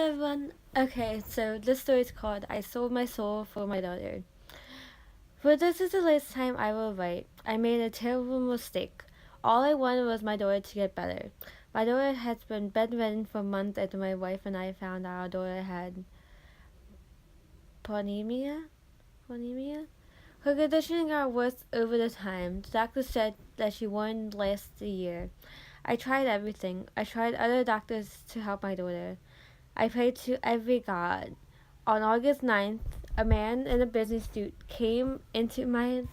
everyone. Okay, so this story is called I Sold My Soul for My Daughter. For this is the last time I will write. I made a terrible mistake. All I wanted was my daughter to get better. My daughter has been bedridden for months after my wife and I found out our daughter had ponemia. Ponemia? Her condition got worse over the time. The doctor said that she wouldn't last a year. I tried everything. I tried other doctors to help my daughter. I prayed to every god. On August 9th, a man in a business suit came into my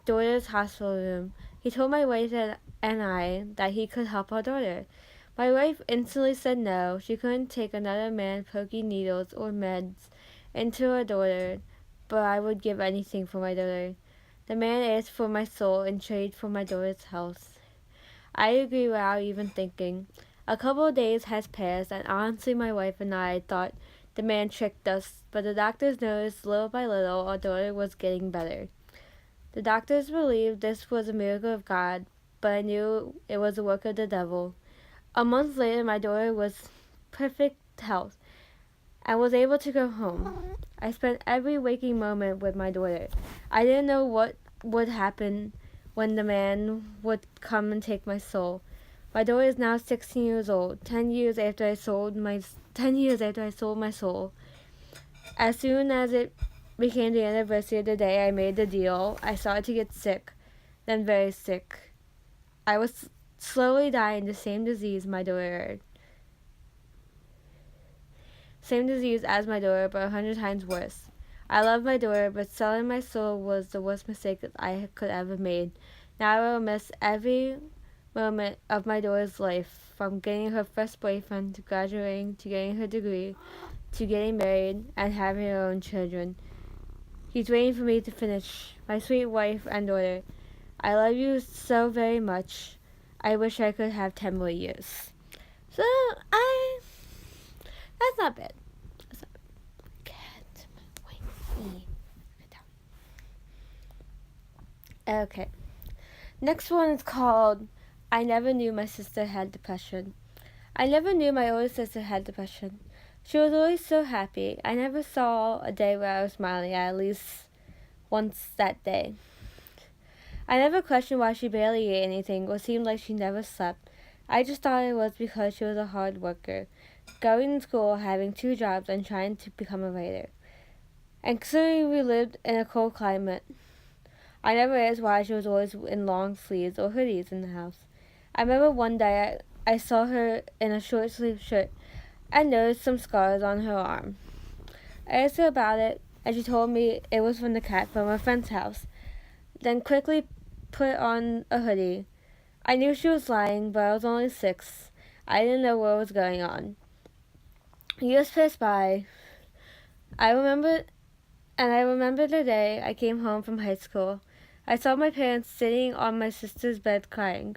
daughter's hospital room. He told my wife and I that he could help our daughter. My wife instantly said no. She couldn't take another man poking needles or meds into her daughter, but I would give anything for my daughter. The man asked for my soul in trade for my daughter's health. I agreed without even thinking. A couple of days has passed, and honestly, my wife and I thought the man tricked us, but the doctors noticed little by little our daughter was getting better. The doctors believed this was a miracle of God, but I knew it was a work of the devil. A month later, my daughter was perfect health and was able to go home. I spent every waking moment with my daughter. I didn't know what would happen when the man would come and take my soul. My daughter is now 16 years old. 10 years after I sold my soul. As soon as it became the anniversary of the day I made the deal, I started to get sick, then very sick. I was slowly dying the same disease my daughter had. Same disease as my daughter, but 100 times worse. I love my daughter, but selling my soul was the worst mistake that I could ever made. Now I will miss every moment of my daughter's life, from getting her first boyfriend to graduating to getting her degree to getting married and having her own children. He's waiting for me to finish. My sweet wife and daughter, I love you so very much. I wish I could have 10 more years. So, that's not bad. That's not bad. Okay. Next one is called I Never Knew My Sister Had Depression. I never knew my older sister had depression. She was always so happy. I never saw a day where I was smiling, at least once that day. I never questioned why she barely ate anything or seemed like she never slept. I just thought it was because she was a hard worker, going to school, having 2 jobs, and trying to become a writer. And considering we lived in a cold climate, I never asked why she was always in long sleeves or hoodies in the house. I remember one day I saw her in a short sleeve shirt and noticed some scars on her arm. I asked her about it, and she told me it was from the cat from a friend's house, then quickly put on a hoodie. I knew she was lying, but I was only 6. I didn't know what was going on. Years passed by. I remember the day I came home from high school. I saw my parents sitting on my sister's bed crying.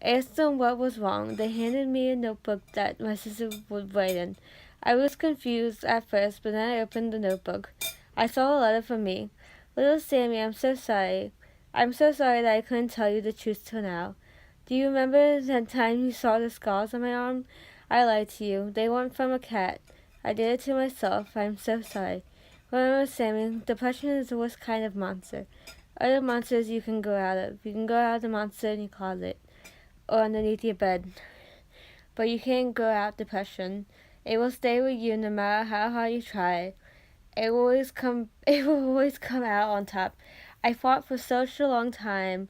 I asked them what was wrong. They handed me a notebook that my sister would write in. I was confused at first, but then I opened the notebook. I saw a letter from me. Little Sammy, I'm so sorry. I'm so sorry that I couldn't tell you the truth till now. Do you remember that time you saw the scars on my arm? I lied to you. They weren't from a cat. I did it to myself. I'm so sorry. Remember, Sammy, depression is the worst kind of monster. Other monsters you can go out of. You can go out of the monster in your closet or underneath your bed. But you can't go out depression. It will stay with you no matter how hard you try. It will always come out on top. I fought for such a long time,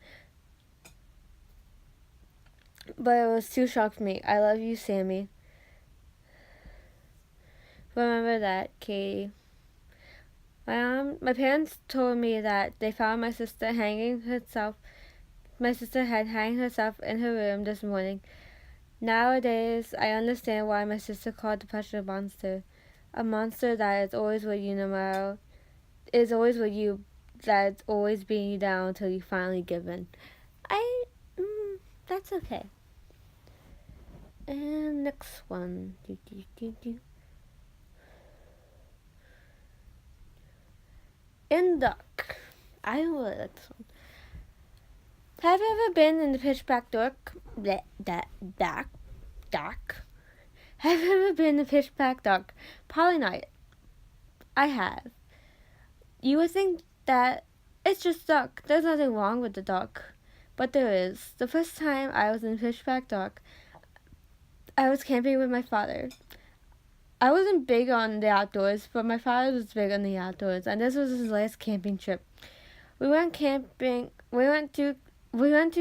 but it was too strong for me. I love you, Sammy. Remember that, Katie. My parents told me that they found my sister had hanged herself in her room this morning. Nowadays, I understand why my sister called depression a monster. A monster that is always with you that is always beating you down until you finally give in. That's okay. And next one. In Duck. I don't really like this one. Have you ever been in the pitch black dark? Have you ever been in a pitch black dark? Probably not. I have. You would think that it's just dark. There's nothing wrong with the dark. But there is. The first time I was in pitch black dark, I was camping with my father. I wasn't big on the outdoors, but my father was big on the outdoors, and this was his last camping trip. We went camping. We went to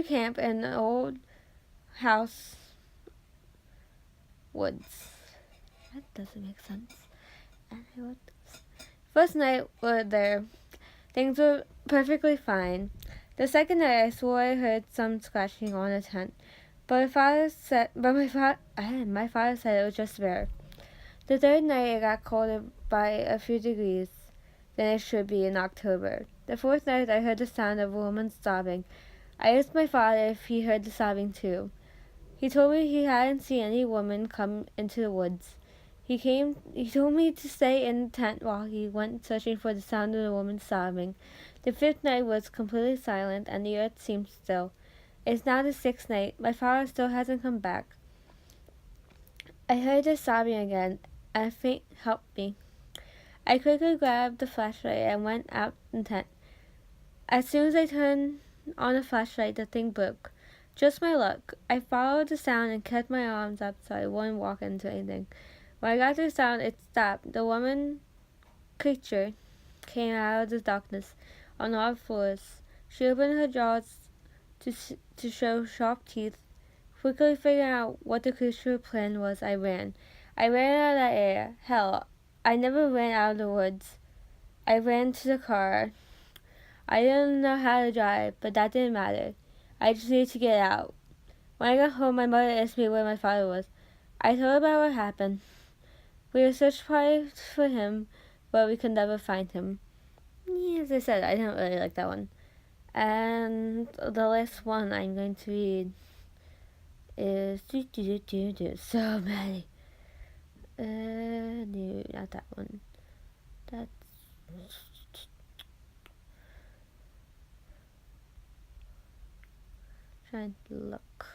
camp in an old house woods. That doesn't make sense. First night we were there, things were perfectly fine. The second night I swore I heard some scratching on a tent, but my father said it was just bear. The third night it got colder by a few degrees than it should be in October. The fourth night I heard the sound of a woman sobbing. I asked my father if he heard the sobbing too. He told me he hadn't seen any woman come into the woods. He told me to stay in the tent while he went searching for the sound of the woman sobbing. The fifth night was completely silent and the earth seemed still. It's now the sixth night. My father still hasn't come back. I heard her sobbing again, and a faint helped me. I quickly grabbed the flashlight and went out in the tent. As soon as I turned on the flashlight, the thing broke. Just my luck. I followed the sound and kept my arms up so I wouldn't walk into anything. When I got to the sound, it stopped. The woman creature came out of the darkness on all fours. She opened her jaws to show sharp teeth. Quickly figuring out what the creature's plan was, I ran. I ran out of that area. Hell, I never ran out of the woods. I ran to the car. I didn't know how to drive, but that didn't matter. I just needed to get out. When I got home, my mother asked me where my father was. I told her about what happened. We were searching for him, but we could never find him. Yeah, as I said, I didn't really like that one. And the last one I'm going to read is so many. No, not that one. That's trying to look.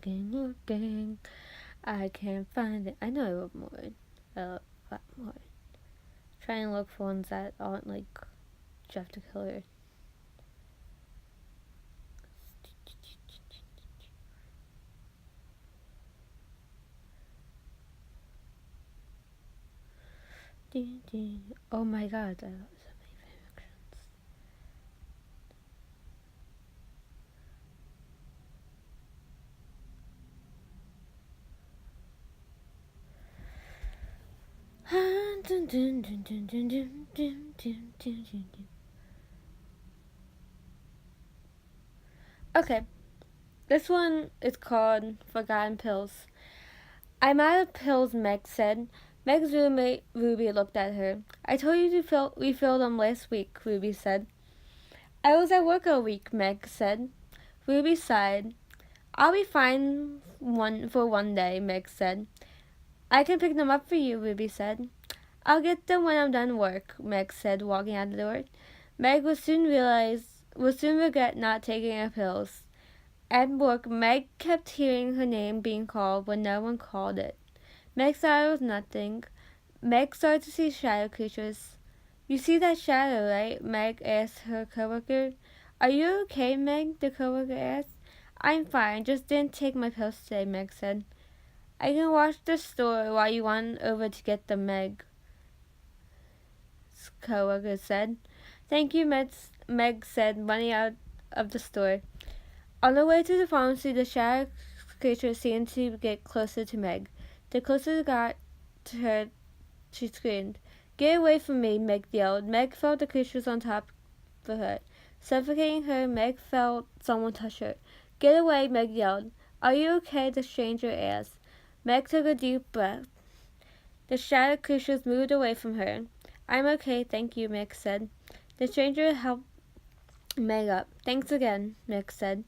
Looking. I can't find it. I know I wrote more. A lot more. Try and look for ones that aren't like Jeff the Killer. Oh my god, that was so many factions. Okay, this one is called Forgotten Pills. I'm out of pills, Meg said. Meg's roommate, Ruby, looked at her. I told you to refill them last week, Ruby said. I was at work all week, Meg said. Ruby sighed. I'll be fine for one day, Meg said. I can pick them up for you, Ruby said. I'll get them when I'm done work, Meg said, walking out the door. Meg would soon regret not taking her pills. At work, Meg kept hearing her name being called when no one called it. Meg thought it was nothing. Meg started to see shadow creatures. You see that shadow, right? Meg asked her coworker. Are you okay, Meg? The coworker asked. I'm fine, just didn't take my pills today, Meg said. I can watch the store while you run over to get them, Meg, coworker said. Thank you, Meg said, running out of the store. On the way to the pharmacy, the shadow creature seemed to get closer to Meg. The closer it got to her, she screamed. Get away from me, Meg yelled. Meg felt the creatures on top of her. Suffocating her, Meg felt someone touch her. Get away, Meg yelled. Are you okay? The stranger asked. Meg took a deep breath. The shadow creatures moved away from her. I'm okay, thank you, Meg said. The stranger helped Meg up. Thanks again, Meg said.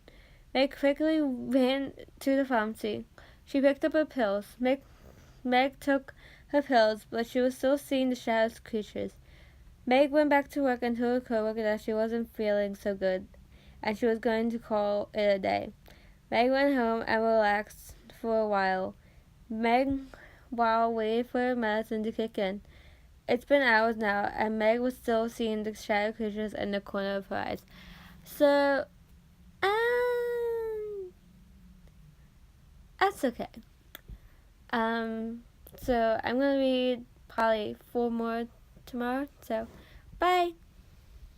Meg quickly ran to the pharmacy. She picked up her pills. Meg took her pills, but she was still seeing the shadow creatures. Meg went back to work and told her coworker that she wasn't feeling so good, and she was going to call it a day. Meg went home and relaxed for a while. Meg, while waiting for her medicine to kick in. It's been hours now, and Meg was still seeing the shadow creatures in the corner of her eyes. So, that's okay. So I'm gonna read probably 4 more tomorrow. So, bye.